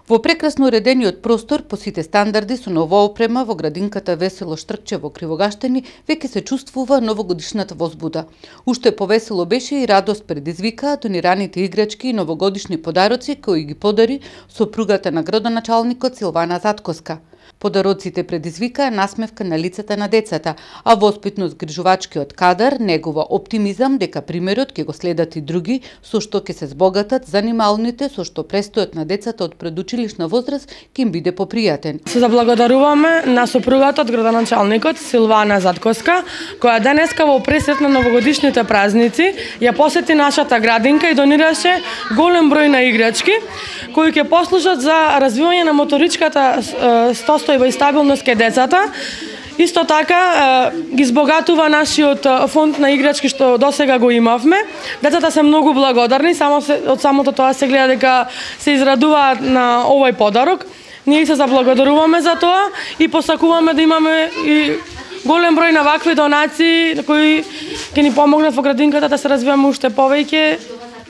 Во прекрасно уредениот простор по сите стандарди со нова опрема во градинката Весело Штркче во Кривогаштани веќе се чувствува новогодишната возбуда. Уште повесело беше и радост предизвикаа донираните играчки и новогодишни подароци кои ги подари сопругата на градоначалникот Силвана Заткоска. Подароците предизвикаа насмевка на лицата на децата, а воспитно згрижувачкиот кадар негува оптимизам дека примерот ќе го следат и други, со што ќе се збогатат занималните со што престојот на децата од предучилишна возраст ќе им биде попријатен. Се заблагодаруваме на сопругата од градоначалникот Силвана Заткоска, која денеска во пресет на новогодишните празници ја посети нашата градинка и донираше голем број на играчки кои ќе послужат за развивање на моторичката состојба и стабилност кај децата. Исто така ги збогатува нашиот фонд на играчки што досега го имавме. Децата се многу благодарни, од самото тоа се гледа дека се израдуваат на овој подарок. Ние се заблагодаруваме за тоа и посакуваме да имаме и голем број на вакви донации кои ќе ни помогнат во градинката да се развиваме уште повеќе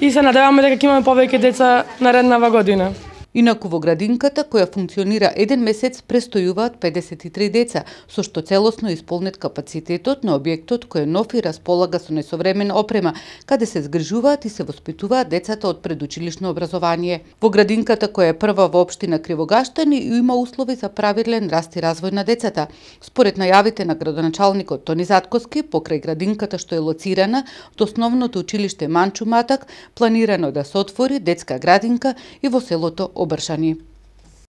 и се надеваме дека ќе имаме повеќе деца нареднава година. Инаку во градинката, која функционира еден месец, престојуваат 53 деца, со што целосно исполнет капацитетот на објектот кој е нов и располага со несовремена опрема, каде се згрижуваат и се воспитуваат децата од предучилишно образование. Во градинката која е прва во општина Кривогаштани има услови за правилен раст и развој на децата. Според најавите на градоначалникот Тони Заткоски, покрај градинката што е лоцирана од основното училиште Манчу Матак, планирано да се отвори детска градинка и во селото Обршани.